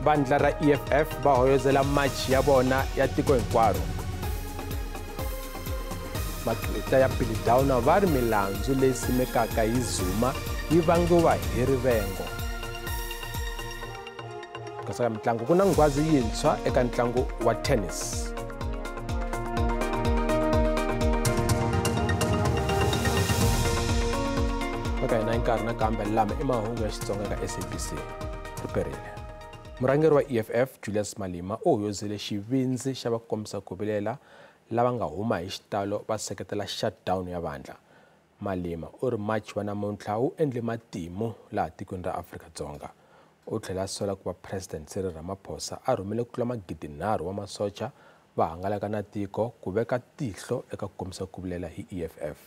Vandla ra EFF va hoyozela match ya vona ya tiko hinkwaro. Matleta ya Billy Downer va ri milandzu leyi simekaka hi Zuma yi vangiwa hi rivengo. Kasi mitlangu ku na ngwazi yintshwa eka ntlangu wa tennis. Okay, na nkarhi na kambe lama i mahungu ya Xitsonga ka SABC. Riperile. Murhangeri wa EFF Julius Malema u hoyozele xivinzi xa vakombisa ku vilela lava nga huma hi xitalo va seketela shutdown ya vandla. Malema u ri match wa namuntlha wu endle matimu laha tikweni ra Afrika-Dzonga. U tlhela sola ku va President Cyril Ramaphosa a rhumele ku tlula magidi 3 wa masocha va hangalaka na tiko ku veka tihlo eka ku kombisa ku vilela hi EFF.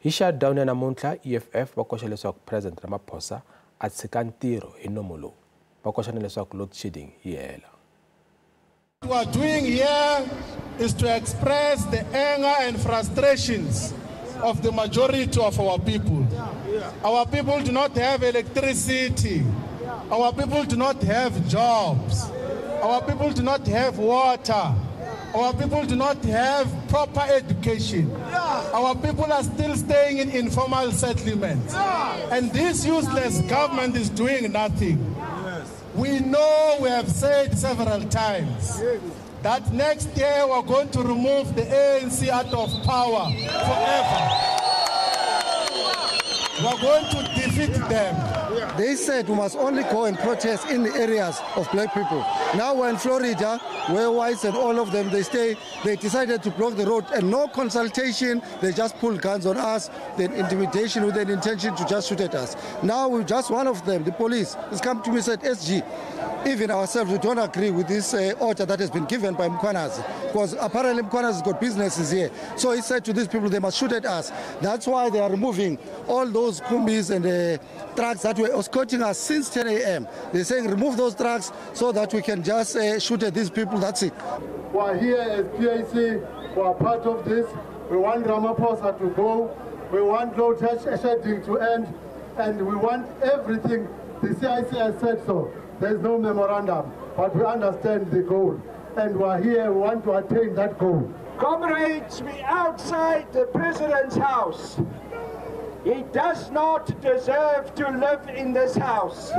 Hi shutdown ya namuntlha EFF va koxa leswaku President Ramaphosa a tshika ntirho hi nomu lowu. Va koxa na leswaku load shedding yi hela. What we are doing here is to express the anger and frustrations of the majority of our people. Our people do not have electricity. Our people do not have jobs. Our people do not have water. Our people do not have proper education. Our people are still staying in informal settlements. And this useless government is doing nothing. We know, we have said several times, that next year we're going to remove the ANC out of power forever. We're going to defeat them. They said we must only go and protest in the areas of black people. Now we're in Florida, where whites and all of them, they decided to block the road and no consultation, they just pulled guns on us, then intimidation with an intention to just shoot at us. Now we just one of them, the police, has come to me and said, SG, even ourselves, we don't agree with this order that has been given by Mkwanazi, because apparently Mkwanazi has got businesses here. So he said to these people, they must shoot at us. That's why they are removing all those kumbis and trucks that were escorting us since 10 a.m. They're saying remove those trucks so that we can just shoot at these people, that's it. We are here as PAC, we are part of this. We want Ramaphosa to go, we want load shedding to end, and we want everything. The CIC has said so. There's no memorandum, but we understand the goal. And we are here, we want to attain that goal. Comrades, we outside the President's house. He does not deserve to live in this house.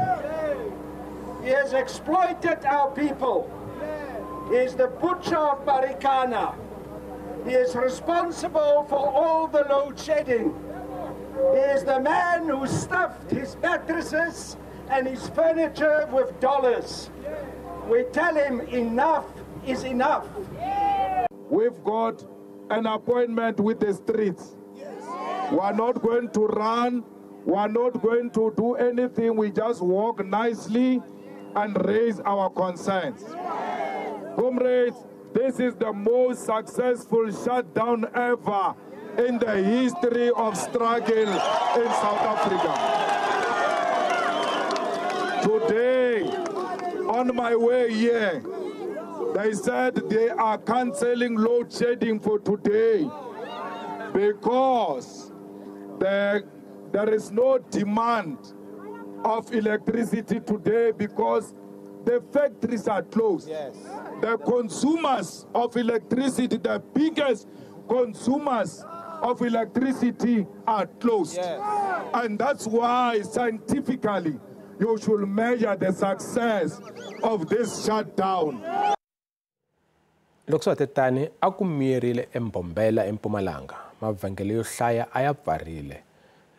He has exploited our people. He is the butcher of Marikana. He is responsible for all the load shedding. He is the man who stuffed his mattresses and his furniture with dollars. We tell him enough is enough. We've got an appointment with the streets. We're not going to run. We're not going to do anything. We just walk nicely and raise our concerns. Comrades, this is the most successful shutdown ever in the history of struggle in South Africa. Today, on my way here, they said they are cancelling load shedding for today because there is no demand of electricity today because the factories are closed. Yes. The consumers of electricity, the biggest consumers of electricity are closed. Yes. And that's why scientifically you should measure the success of this shutdown. Loko swatetani a ku miyerile eMbombela eMpumalanga mavhengele yo hlaya a ya pfarile.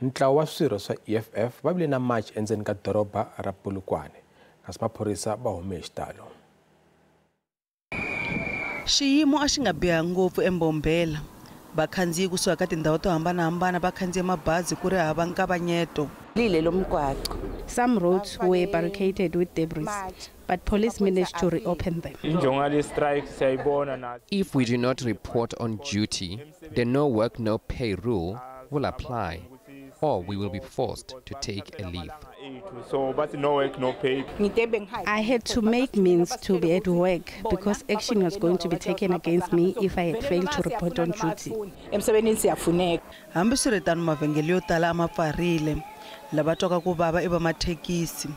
Ntlawa wa swirho swa EFF va vile na march endzeni ka doroba ra Polokwane kasi maphorisa va hume hi xitalo. Xiyimo a xi nga biha ngopfu eMbombela. Vakhandziyi kusuka ka tindhawu to hambanahambana va khandziye mabazi ku ri hava nkavanyeto. Some roads were barricaded with debris, but police managed to reopen them. If we do not report on duty, the no work, no pay rule will apply, or we will be forced to take a leave. I had to make means to be at work because action was going to be taken against me if I had failed to report on duty. Hambiswiritano mavhengele yo tala ma pfarile. Lava twaka ku vava i va mathekisi.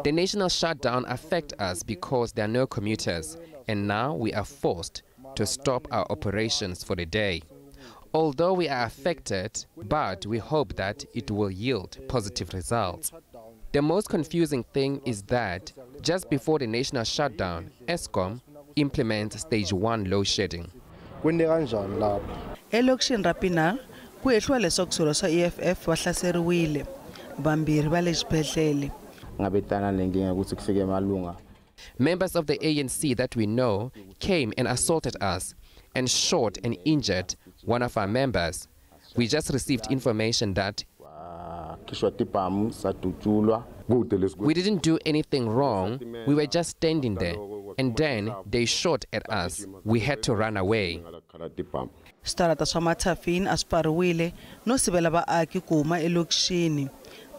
The national shutdown affects us because there are no commuters, and now we are forced to stop our operations for the day. Although we are affected, but we hope that it will yield positive results. The most confusing thing is that just before the national shutdown, Eskom implements stage 1 load shedding. Elokishini Rapina ku ehlwa leswaku swilo swa EFF va hlaseriwile vambirhi va le xibedhlele. Members of the ANC that we know came and assaulted us and shot and injured one of our members. We just received information that we didn't do anything wrong. We were just standing there, and then they shot at us. We had to run away. Switarata swa Mathafini a swi pfariwile no sivela vaaki ku huma elokixini.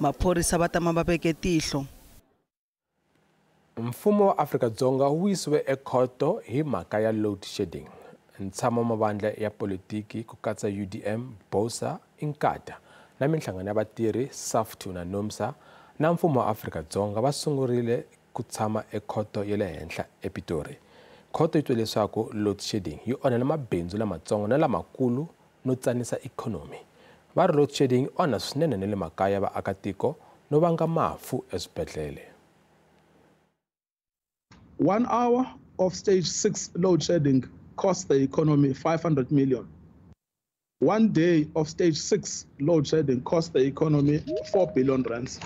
Maphorisa va tama va veke tihlo. Mfumo wa Afrika-Dzonga wu yisiwe ekhoto hi mhaka ya load shedding. Ntshamo mavandla ya politiki ku katsa UDM, BOSA, Inkatha na minhlangano ya vatirhi SAFTU na NUMSA na mfumo wa Afrika-Dzonga va sungurile ku tshama ekhoto ya le henhla ePitori. Khoto yi twe leswaku load shedding yi onhela mabindzu lamatsongo na lamakulu no tsanisa ikhonomi. Va ri load shedding onha swinene na le makaya ya vaakatiko no vanga mafu eswibedhlele. 1 hour of stage 6 load shedding cost the economy 500 million. 1 day of stage 6 load shedding cost the economy 4 billion rands.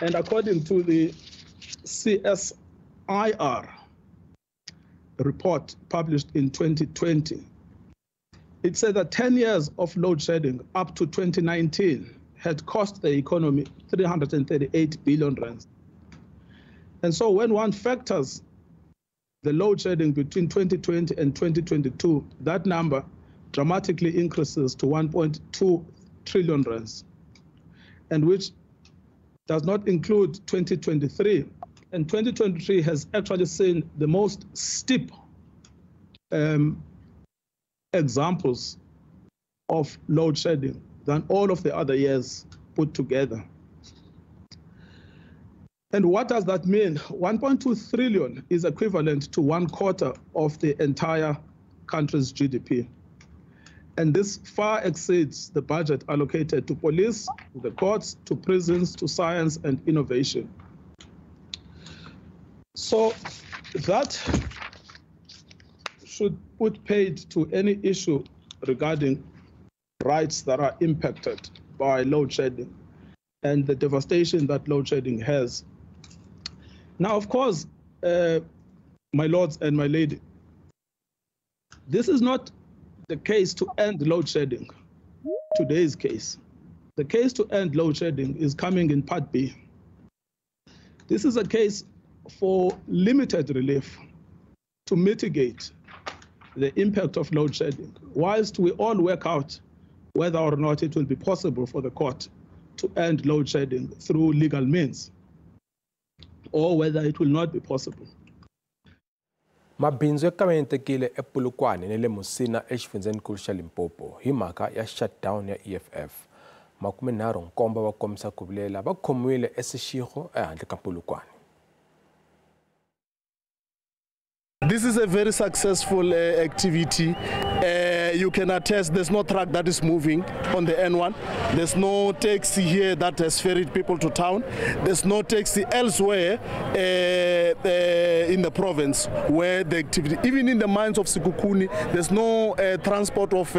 And according to the CSIR report published in 2020, it said that 10 years of load shedding up to 2019 had cost the economy 338 billion rands. And so when one factors the load shedding between 2020 and 2022, that number dramatically increases to 1.2 trillion rands, and which does not include 2023. And 2023 has actually seen the most steep examples of load shedding than all of the other years put together. And what does that mean? 1.2 trillion is equivalent to 1/4 of the entire country's GDP. And this far exceeds the budget allocated to police, to the courts, to prisons, to science and innovation. So that should put paid to any issue regarding rights that are impacted by load shedding and the devastation that load shedding has. Now, of course, my lords and my lady, this is not the case to end load shedding, today's case. The case to end load shedding is coming in Part B. This is a case for limited relief to mitigate the impact of load shedding, whilst we all work out whether or not it will be possible for the court to end load shedding through legal means, or whether it will not be possible. Mabindzu ya kaventekile ePolokwane ni le Musina exifundzeninkulu xa Limpopo hi mhaka ya shutdown ya EFF. 37 va komisa ku vilela va khomiwile eSeshego ehandle ka Polokwane. This is a very successful activity. You can attest there's no truck that is moving on the N1. There's no taxi here that has ferried people to town. There's no taxi elsewhere in the province where the activity, even in the mines of Sikukuni, there's no transport of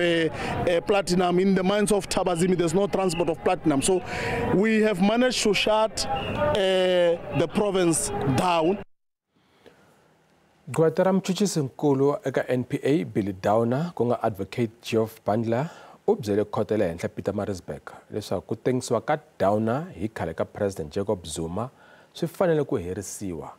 platinum. In the mines of Tabazimi, there's no transport of platinum. So we have managed to shut the province down. Gwatara mchuchisi nkulu eka NPA Billy Downer ku nga advocate Geoff Bandler u byele khoto le henhla Pietermaritzburg leswaku ku tengisiwa ka Downer hi khale ka President Jacob Zuma swi fanele ku herisiwa.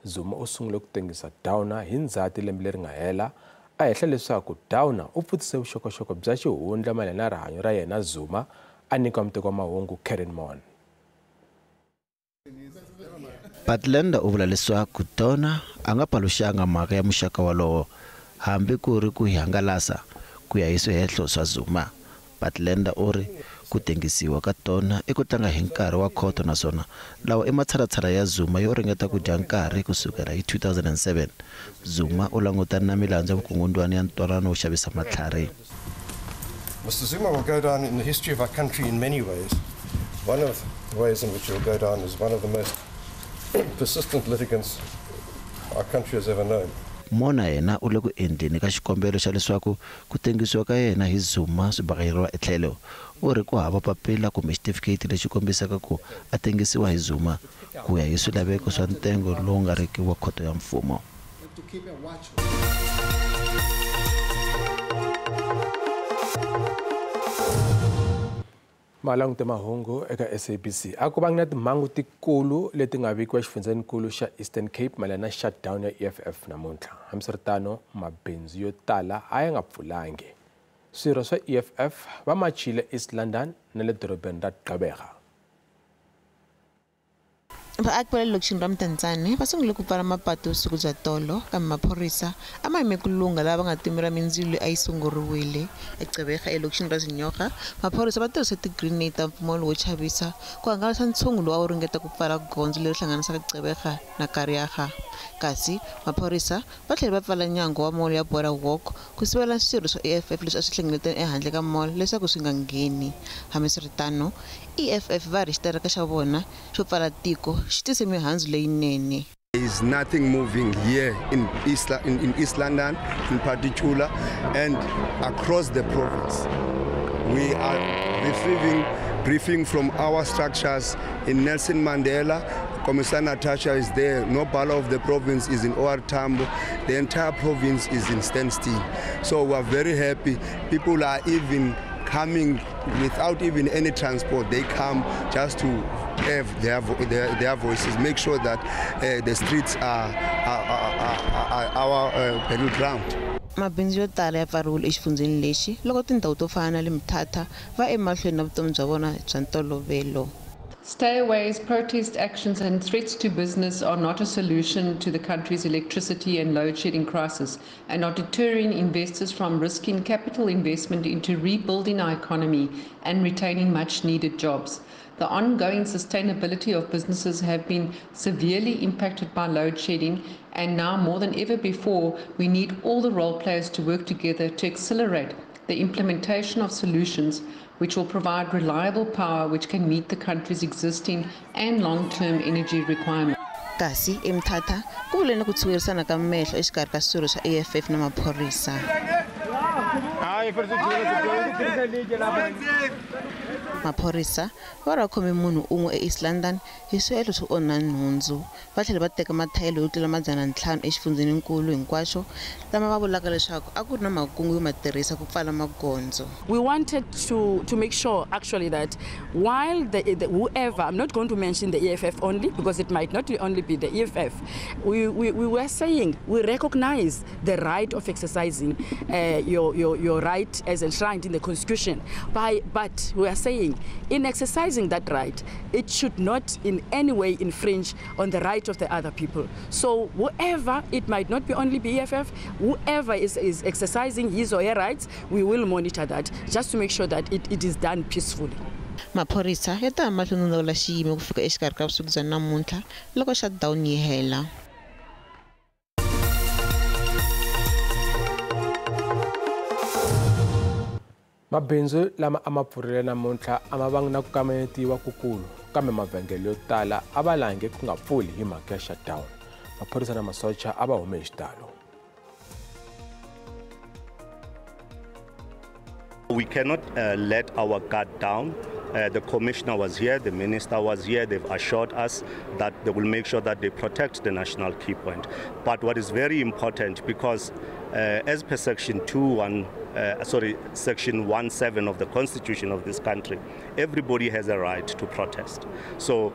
Zuma u sungule ku tengisa Downer hi Ndzhati lembe leri nga hela a hehla leswaku Downer u pfutise vuxokoxoko bya xihundla mayelana na rihanyo ra yena Zuma a nyika muteko wa mahungu Karen Mon. Patlenda u vula leswaku Downer a nga paluxanga mhaka ya muxaka walowo hambi ku ri ku hangalasa ku ya hi swihehlo swa Zuma. Patlenda u ri ku tengisiwa ka tona I ku tlanga hi nkarhi wa khoto naswona lawa I matshalatshala ya Zuma yo ringeta ku dya nkarhi kusukela hi 2007. Zuma u langutana na milandzu ya vukungundwani ya ntwanano wo xavisa matlhari. Mr. Zuma will go down in the history of our country in many ways. One of the ways in which he will go down is one of the most persistent litigants our country has ever known. Mona yena u le ku endleni ka xikombelo xa leswaku ku tengisiwa ka yena hi Zuma swi bakeriwa etlhelo. U ri ku hava papila kumbe certificate lexi kombisaka ku a tengisiwa hi Zuma ku ya hi swilaveko swa ntengo lowu nga riki wa khoto ya mfumo. Malang te Mahungu eka SABC. Ako bang na timhangu tikulu leti nga vikiwa xifundzeninkulu xa Eastern Cape malana shutdown ya EFF namuntlha. Hambiswiritano mabindzu yo tala a ya nga pfulangi. Swirho swa EFF va machile East London na le dorobeni ra Gqeberha. Vaaki va le lokixini ra Mtanzane va sungule ku pfala mapatu siku bya tolo kambe maphorisa ama yime ku lunga lava nga timela mindzilo a yi sunguriwile eGqeberha elokixini ra Zinyoka. Maphorisa va tirhise ti-grenade ta mpfumawulo wo chavisa ku hangalasa ntshungu lowu a wu ringeta ku pfala gondzo leri hlanganisaka Gqeberha na Kariaga. Kasi maphorisa va tlhela va pfala nyango wa mall ya Border Walk ku sivela swirho swa EFF leswi a swi hlengeleteni ehandle ka mall leswaku swi nga ngheni. Hambiswiritano EFF va rixitereka xa vona xo pfala tiko xi tise mihandzu leyinene. There is nothing moving here in East London in particular and across the province. We are receiving briefing from our structures in Nelson Mandela. Commissioner Natasha is there. No part of the province is in OR Tambo. The entire province is in standstill. So we are very happy. People are even coming without even any transport. They come just to have their voices, make sure that the streets are our battleground. Mabindzu yo tala ya pfariwile exifundzeni lexi loko tindhawu to fana na le Mthatha va emahlweni na vutomi bya vona bya ntolovelo. Stayaways, protest actions and threats to business are not a solution to the country's electricity and load shedding crisis and are deterring investors from risking capital investment into rebuilding our economy and retaining much needed jobs. The ongoing sustainability of businesses have been severely impacted by load shedding, and now more than ever before, we need all the role players to work together to accelerate the implementation of solutions which will provide reliable power which can meet the country's existing and long-term energy requirements. Kasi eMthatha ku vule na ku tshurisana ka mehlo exikarhi ka swirho swa EFF na maphorisa. Maphorisa va ra khome munhu un'we eEast London hi swihelo swo onha nhundzu. Va tlhela va teka mathayele yo tlula 500 exifundzeninkulu hinkwaxo lama va vulaka leswaku a ku ri na makungu yo ma tirhisa ku pfala magondzo. We wanted to make sure actually that while whoever, I'm not going to mention the EFF only because it might not only be the EFF, we were saying we recognize the right of exercising your right as enshrined in the Constitution, but we are saying in exercising that right, it should not in any way infringe on the right of the other people. So whoever, it might not be only BFF, whoever is exercising his or her rights, we will monitor that just to make sure that it is done peacefully. Maphorisa ya ta mahlweni no la xiyimo ku fika exikarhi ka vusiku bya namuntlha loko shutdown yi hela. Mabindzu lama ama pfurile namuntlha ama vanga na ku kamanyetiwa kukulu kambe mavhengele yo tala a va lange ku nga pfuli hi mhaka ya shutdown. Maphorisa na masocha a va hume hi xitalo. We cannot let our guard down. The commissioner was here, the minister was here. They've assured us that they will make sure that they protect the national key point. But what is very important, because as per Section 1.7 of the Constitution of this country, everybody has a right to protest. So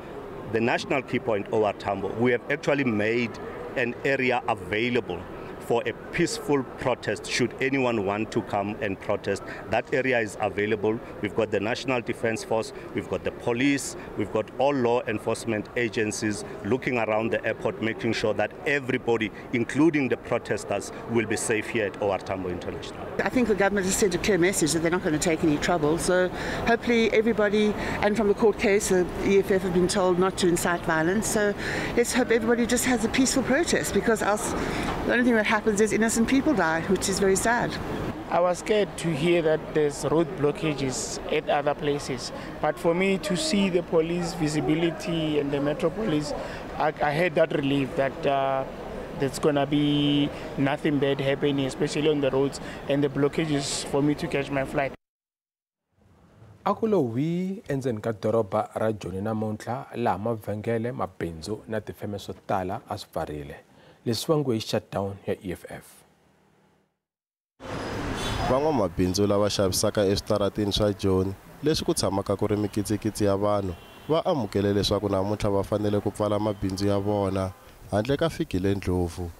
the national key point, OR Tambo, we have actually made an area available for a peaceful protest. Should anyone want to come and protest, that area is available. We've got the National Defence Force, we've got the police, we've got all law enforcement agencies looking around the airport, making sure that everybody, including the protesters, will be safe here at OR Tambo International. I think the government has sent a clear message that they're not going to take any trouble. So hopefully everybody, and from the court case, the EFF have been told not to incite violence. So let's hope everybody just has a peaceful protest, because else the only thing that happens is innocent people die, which is very sad. I was scared to hear that there's road blockages at other places. But for me to see the police visibility and the metropolis, I had that relief that there's going to be nothing bad happening, especially on the roads, and the blockages for me to catch my flight. Akulo wi endzeni ka doroba ra Joni namuntlha laha mavhengele mabindzu na tifeme swo tala a swi pfarile. Leswi vangiwe hi shutdown ya EFF. Van'wamabindzu lava xavisaka eswitaratini swa Joni leswi ku tshamaka ku ri mikitsikitsi ya vanhu va amukele leswaku namuntlha va fanele ku pfala mabindzu ya vona handle ka fikile Ndlovu.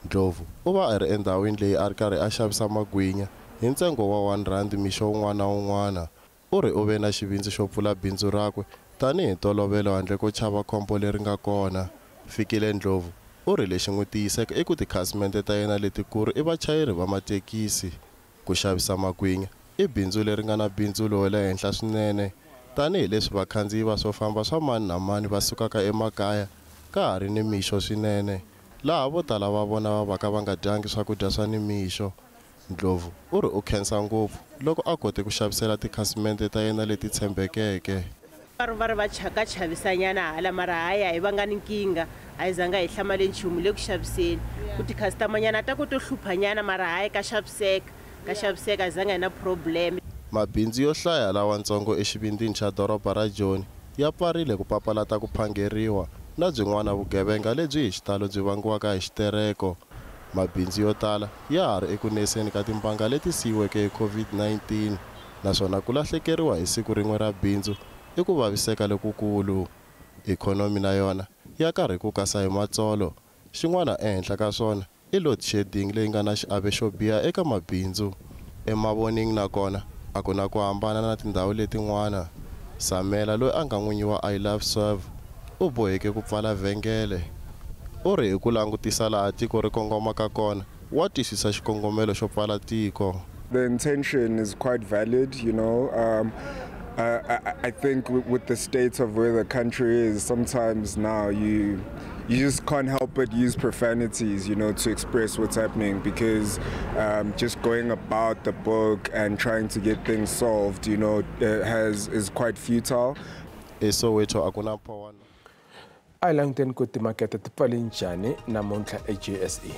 Ndlovu u va a ri endhawini leyi a ri karhi a xavisa magwinya hi ntsengo wa R1 mixo wun'wana na wun'wana. U ri u ve na xivindzi xo pfula bindzu rakwe tanihi tolovelo handle ko chava khombo leri nga kona. Fikile Ndlovu u ri lexi n'wi tiyiseka i ku tikhasimende ta yena letikulu i vachayeri va matekisi. Ku xavisa magwinya i bindzu leri nga na bindzu lo le henhla swinene tanihi leswi vakhandziyi va swo famba swa mani na mani va sukaka emakaya ka ha ri ni mixo swinene laha vo tala va vona va va ka va nga dyangi swakudya swa ni mixo. Ndlovu u ri u khensa ngopfu loko a kote ku xavisela tikhasimende ta yena leti tshembekeke. Va ri va chavisanyana hala mara haya hi va nga ni nkingha a hi zanga hi hlamale nchumu le ku xaviseni ku tikhasitamanyana ta ku to hluphanyana mara haya ka xaviseka hi zanga hi na problem. Mabindzu yo hlaya lawantsongo exivindini xa doroba ra Joni ya pfarile ku papalata ku phangeriwa na byin'wana vugevenga lebyi hi xitalo byi vangiwaka hi xitereko. Mabindzu yo tala ya ha ri eku neseni ka timbanga leti siyiweke hi COVID-19 naswona ku lahlekeriwa hi siku rin'we ra bindzu i ku vaviseka lokukulu. Ikhonomi na yona ya karhi ku kasa hi matsolo. Xin'wana ehenhla ka swona i load shedding leyi nga na xiave xo biha eka mabindzu. Emavoning nakona a ku na ku hambana na tindhawu letin'wana. Samela loyi a nga n'winyi wa I Love Serve u boheke ku pfala vhengele. U ri hi ku langutisa laha tiko ri kongomaka kona wa twisisa xikongomelo xo pfala tiko. The intention is quite valid, you know. I think with the state of where the country is, sometimes now you just can't help but use profanities, you know, to express what's happening, because just going about the book and trying to get things solved, you know, is quite futile. A languteni ku timakete ti pfale njhani namuntlha eJSE.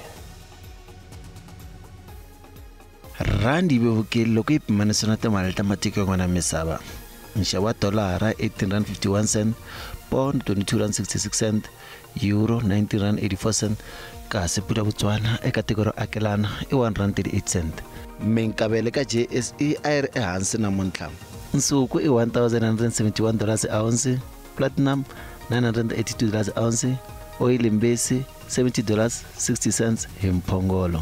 Randi yi vevukile loko yi pimanisiwa na timali ta matiko yan'wana ya misava. Nxavo wa dolara R18.51, pound R22.66, euro R19.84, kasi pula Botswana eka tiko ro akelana i R1.38. Minkavelo ka JSE a yi ri ehansi namuntlha. Nsuku i $1,171 a ounce, platinum $982 a ounce, oil mbesi $70.60 hi mphongolo.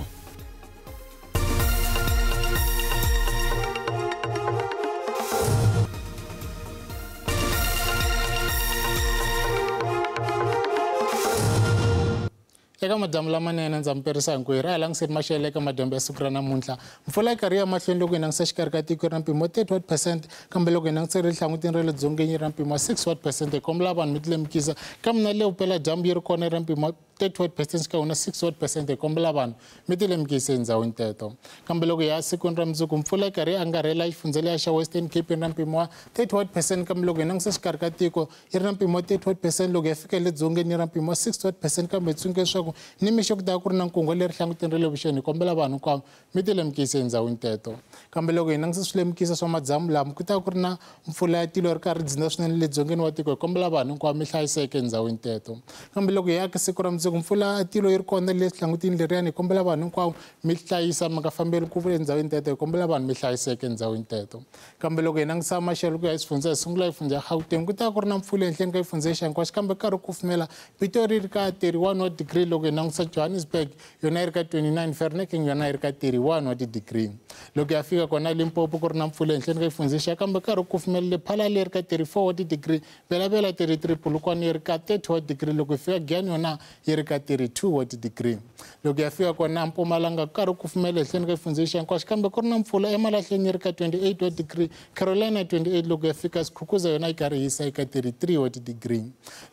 eka madamu lamanene ndza mi perisa hinkwerhu a langiseni maxelo eka madyambu ya siku ra namuntlha mpfula yi karhi ya mahlweni loko hi langutisa xikarhi ka tiko ra mpimo 30% kambe loko hi langutisa ri hlangutini ra le dzongeni ra mpimo 6% hi kombela vanhu mi ti lemukisa ka mina le vupela dyambu yi ri kona ra mpimo 30% ka wona 6% hi kombela vanhu mi ti lemukisa endhawini teto kambe loko hi ya sikwini ra mundzuku mpfula yi karhi yi angarhela xifundzeni xa Western Cape ra mpimo wa 30% kambe loko hi langutisa xikarhi ka tiko yi ri na mpimo 30% loko hi fika le dzongeni ra mpimo 6% kambe tsundzuka leswaku ni mixo ku ta ku ri na nkungu leri hlanguteni ra le vuxeni hi kombela vanhu hinkwavo mi ti lemukisa endhawini teto kambe loko hi langutisa swilemukisa swa madzamu lama ku ta ku ri na mpfula ya tilo ri karhi dzinda swinene le dzongeni wa tiko hi kombela vanhu hinkwavo mi hlayiseke endhawini teto kambe loko hi ya ka siku ra mundzuku se ku mpfula tilo yi ri kona leswi hlangutini leriyani hi kombela vanhu hinkwavo mi hlayisa mi nga fambeli ku endhawini teto hi kombela vanhu mi hlayiseke endhawini teto kambe loko hi langutisa maxelo ku ya eswifundza hi sungula hi fundza Gauteng ku ta ku ri na mpfula ehenhleni ka xifundza hinkwaxo kambe karhi ku kufumela Pitori ri ka 31 wa degree loko hi langutisa Johannesburg yona yi ri ka 29 Vereeniging yona yi ri ka 31 wa degree loko ya fika kona Limpopo ku ri na mpfula ehenhleni ka xifundza kambe karhi ku kufumela Lephala leri ka 34 wa degree Bela 33 Polokwane yi ri ka 30 wa degree loko hi fika Giyani yona yi ri ka 32 wa degree loko ya fika kona Mpumalanga karhi ku kufumela ehenhleni ka xifundza hinkwaxo kambe ku ri na mpfula eMalahleni yi ri ka 28 wa degree Carolina 28 loko ya fika Skukuza yona yi karhi hisa eka 33 wa degree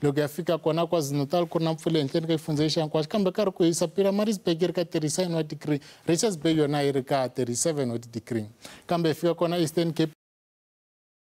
loko ya fika kona KwaZulu-Natal ku ri na mpfula ehenhleni ka xifundza hinkwaxo kambe karhi ku hisa Pietermaritzburg yi ri ka 37 wa degree Richards Bay yona yi ri ka 37 wa degree kambe hi fika kona Eastern Cape